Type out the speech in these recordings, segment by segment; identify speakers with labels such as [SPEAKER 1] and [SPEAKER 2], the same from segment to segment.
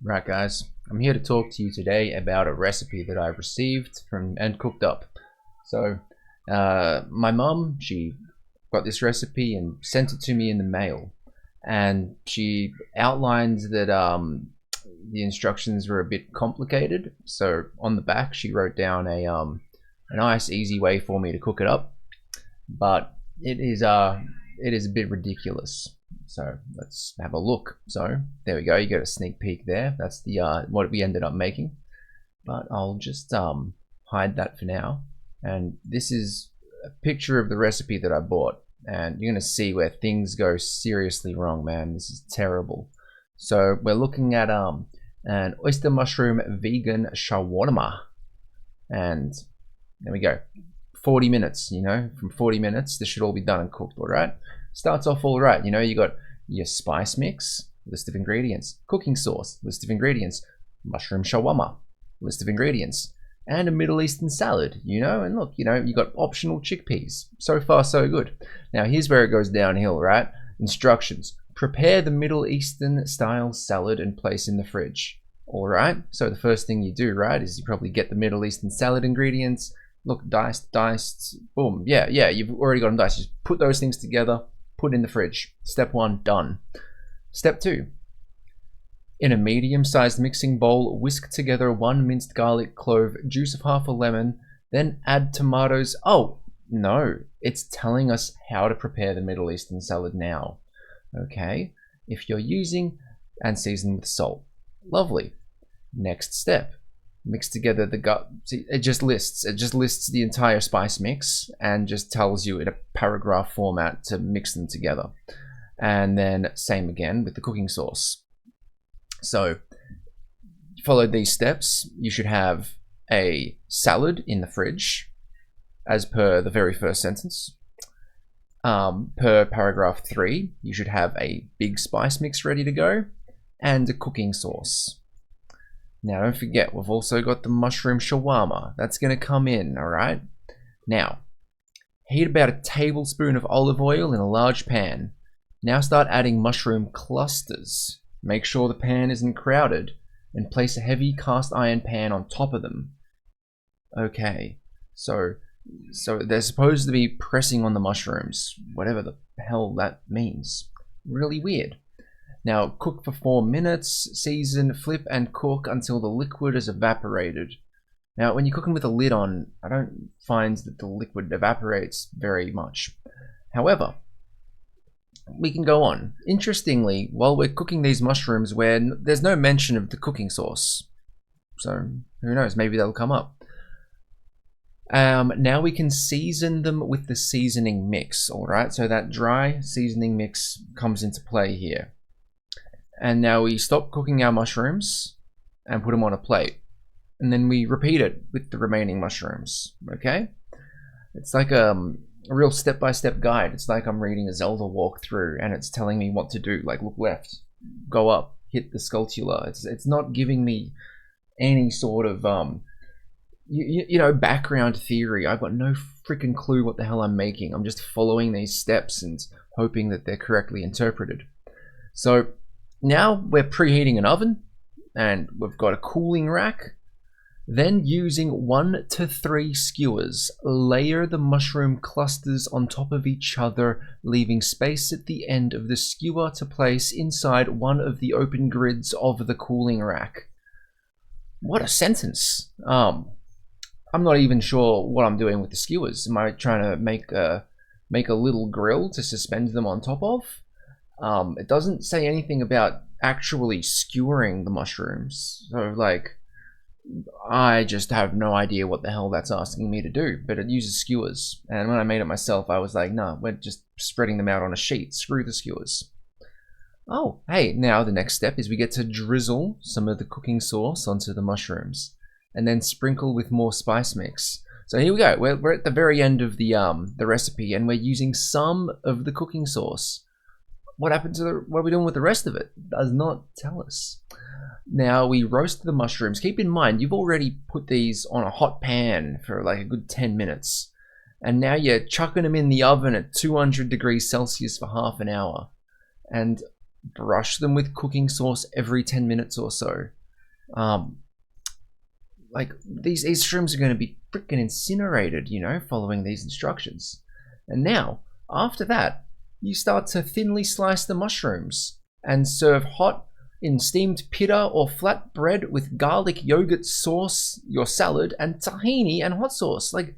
[SPEAKER 1] Right, guys, I'm here to talk to you today about a recipe that I received from and cooked up. So, my mum, she got this recipe and sent it to me in the mail, and she outlined that the instructions were a bit complicated. So on the back, she wrote down a nice, easy way for me to cook it up, but it is a bit ridiculous. So let's have a look. So there we go. You get a sneak peek there. That's the what we ended up making. But I'll just hide that for now. And this is a picture of the recipe that I bought. And you're gonna see where things go seriously wrong, man. This is terrible. So we're looking at an oyster mushroom vegan shawarma, and there we go. 40 minutes, from 40 minutes, this should all be done and cooked, all right? Starts off all right, you got your spice mix, list of ingredients, cooking sauce, list of ingredients, mushroom shawarma, list of ingredients, and a Middle Eastern salad, and look, you got optional chickpeas. So far, so good. Now, here's where it goes downhill, right? Instructions. Prepare the Middle Eastern style salad and place in the fridge. All right, so the first thing you do, right, is you probably get the Middle Eastern salad ingredients. Look, diced, boom. Yeah, you've already got them diced. Just put those things together, put in the fridge. Step 1, done. Step 2. In a medium-sized mixing bowl, whisk together 1 minced garlic clove, juice of half a lemon, then add tomatoes. Oh, no, it's telling us how to prepare the Middle Eastern salad now. Okay, if you're using and season with salt. Lovely. Next step. Mix together the gut. See, it just lists the entire spice mix and just tells you in a paragraph format to mix them together. And then same again with the cooking sauce. So follow these steps. You should have a salad in the fridge as per the very first sentence. Per paragraph 3, you should have a big spice mix ready to go and a cooking sauce. Now, don't forget, we've also got the mushroom shawarma. That's going to come in, all right? Now, heat about a tablespoon of olive oil in a large pan. Now start adding mushroom clusters. Make sure the pan isn't crowded, and place a heavy cast iron pan on top of them. Okay, so they're supposed to be pressing on the mushrooms, whatever the hell that means. Really weird. Now cook for 4 minutes, season, flip and cook until the liquid is evaporated. Now when you're cooking with a lid on, I don't find that the liquid evaporates very much. However, we can go on. Interestingly, while we're cooking these mushrooms, there's no mention of the cooking sauce. So who knows, maybe that'll come up. Now we can season them with the seasoning mix, alright? So that dry seasoning mix comes into play here. And now we stop cooking our mushrooms and put them on a plate. And then we repeat it with the remaining mushrooms, okay? It's like a real step-by-step guide. It's like I'm reading a Zelda walkthrough and it's telling me what to do. Like, look left, go up, hit the scutula. It's not giving me any sort of, background theory. I've got no freaking clue what the hell I'm making. I'm just following these steps and hoping that they're correctly interpreted. So now we're preheating an oven and we've got a cooling rack. Then using 1 to 3 skewers, layer the mushroom clusters on top of each other, leaving space at the end of the skewer to place inside one of the open grids of the cooling rack. What a sentence. I'm not even sure what I'm doing with the skewers. Am I trying to make a little grill to suspend them on top of? It doesn't say anything about actually skewering the mushrooms. So, like, I just have no idea what the hell that's asking me to do, but it uses skewers. And when I made it myself, I was like, nah, we're just spreading them out on a sheet. Screw the skewers. Oh, hey, now the next step is we get to drizzle some of the cooking sauce onto the mushrooms and then sprinkle with more spice mix. So here we go. We're at the very end of the recipe and we're using some of the cooking sauce. What happened to what are we doing with the rest of it? It does not tell us. Now we roast the mushrooms. Keep in mind, you've already put these on a hot pan for like a good 10 minutes. And now you're chucking them in the oven at 200 degrees Celsius for half an hour. And brush them with cooking sauce every 10 minutes or so. Like these shrooms are going to be freaking incinerated, you know, following these instructions. And now, after that, you start to thinly slice the mushrooms and serve hot in steamed pita or flat bread with garlic yogurt sauce, your salad, and tahini and hot sauce. Like,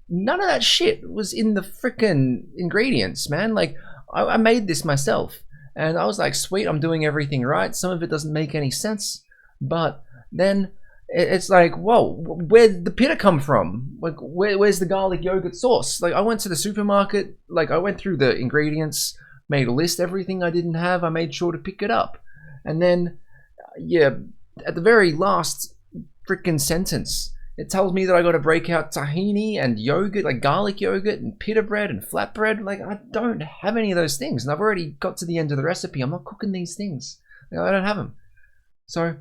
[SPEAKER 1] none of that shit was in the freaking ingredients, man. Like, I made this myself, and I was like, sweet, I'm doing everything right. Some of it doesn't make any sense, but then it's like, whoa, where did the pita come from? Like, where's the garlic yogurt sauce? Like, I went to the supermarket, like, I went through the ingredients, made a list, everything I didn't have, I made sure to pick it up. And then, yeah, at the very last freaking sentence, it tells me that I got to break out tahini and yogurt, like garlic yogurt and pita bread and flatbread. Like, I don't have any of those things, and I've already got to the end of the recipe. I'm not cooking these things. Like, I don't have them. So,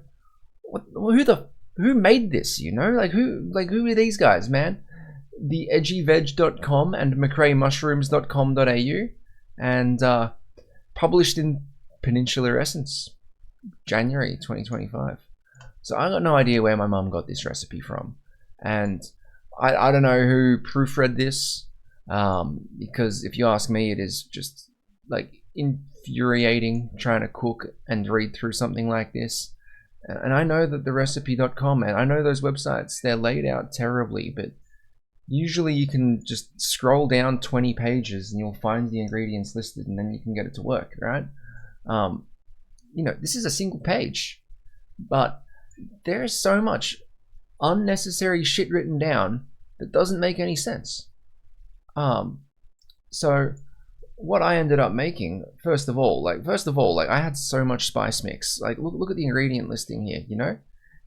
[SPEAKER 1] who made this? You know, who are these guys, man? The edgyveg.com and mcraemushrooms.com.au, and published in Peninsular Essence, January 2025. So I got no idea where my mum got this recipe from, and I don't know who proofread this, because if you ask me, it is just like infuriating trying to cook and read through something like this. And I know that the recipe.com, and I know those websites, they're laid out terribly, but usually you can just scroll down 20 pages and you'll find the ingredients listed, and then you can get it to work, right? You know, this is a single page, but there is so much unnecessary shit written down that doesn't make any sense. So what I ended up making, first of all, I had so much spice mix. Like, look at the ingredient listing here, you know?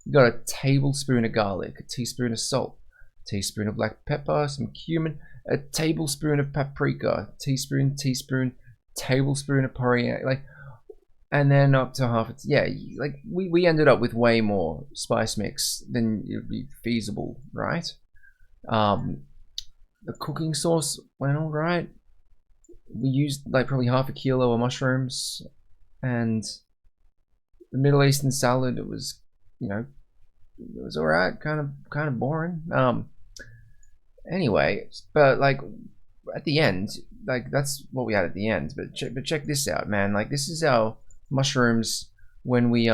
[SPEAKER 1] You got a tablespoon of garlic, a teaspoon of salt, a teaspoon of black pepper, some cumin, a tablespoon of paprika, teaspoon, tablespoon of coriander, like, and then up to half. Yeah, like we ended up with way more spice mix than it would be feasible, right? The cooking sauce went all right. We used like probably half a kilo of mushrooms, and the Middle Eastern salad, it was, you know, it was all right, kind of boring. Anyway, but like at the end, like that's what we had at the end. But check this out, man. Like, this is our mushrooms when we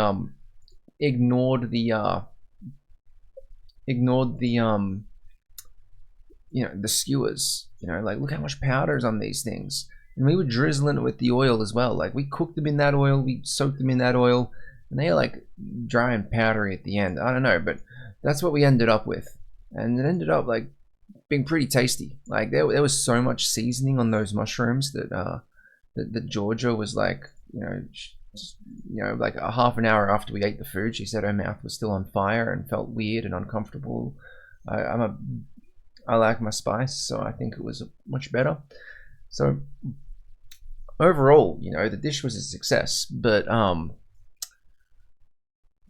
[SPEAKER 1] ignored the you know, the skewers. You know, like, look how much powder is on these things. And we were drizzling it with the oil as well. Like, we cooked them in that oil, we soaked them in that oil, and they are like dry and powdery at the end. I don't know, but that's what we ended up with. And it ended up like being pretty tasty. Like, there was so much seasoning on those mushrooms that that Georgia was like, you know, like a half an hour after we ate the food, she said her mouth was still on fire and felt weird and uncomfortable. I like my spice, so I think it was much better. So overall, you know, the dish was a success, but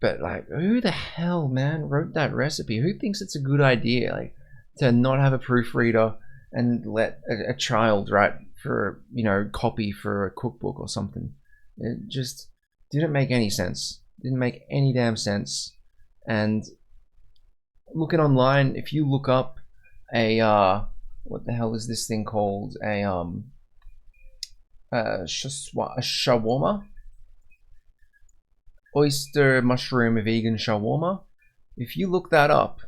[SPEAKER 1] like, who the hell, man, wrote that recipe? Who thinks it's a good idea, like, to not have a proofreader and let a child write for, you know, copy for a cookbook or something? It just didn't make any sense. Didn't make any damn sense. And looking online, if you look up a what the hell is this thing called? A shawarma, oyster mushroom vegan shawarma. If you look that up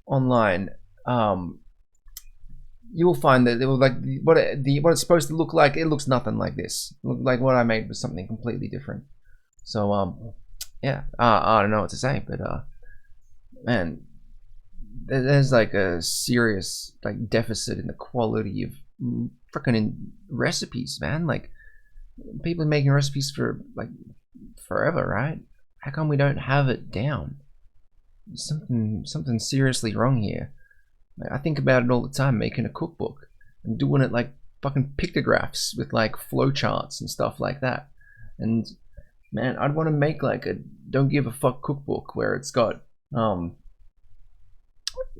[SPEAKER 1] online, you will find that it will, like, what it's supposed to look like. It looks nothing like this. Like, what I made was something completely different. So yeah, I don't know what to say, but man, there's like a serious like deficit in the quality of freaking recipes, man. Like, people are making recipes for like forever, right? How come we don't have it down? Something seriously wrong here. Like, I think about it all the time, making a cookbook and doing it like fucking pictographs with like flowcharts and stuff like that. And man, I'd want to make like a don't give a fuck cookbook where it's got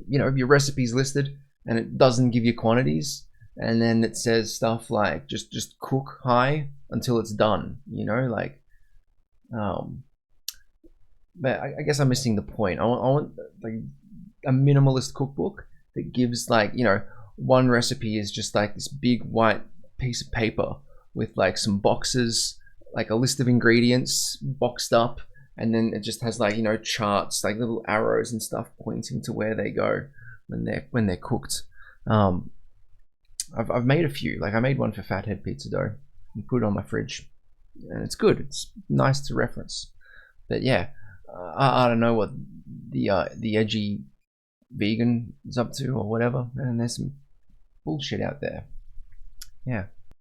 [SPEAKER 1] you know, your recipes listed and it doesn't give you quantities, and then it says stuff like just cook high until it's done. Like, um, but I guess I'm missing the point. I want like a minimalist cookbook that gives, like, one recipe is just like this big white piece of paper with like some boxes, like a list of ingredients boxed up, and then it just has, like, charts, like little arrows and stuff pointing to where they go when they're cooked. Um, I've made a few. Like, I made one for fathead pizza dough and put it on my fridge, and it's good. It's nice to reference. But yeah, I don't know what the edgy vegan is up to or whatever, and there's some bullshit out there. Yeah.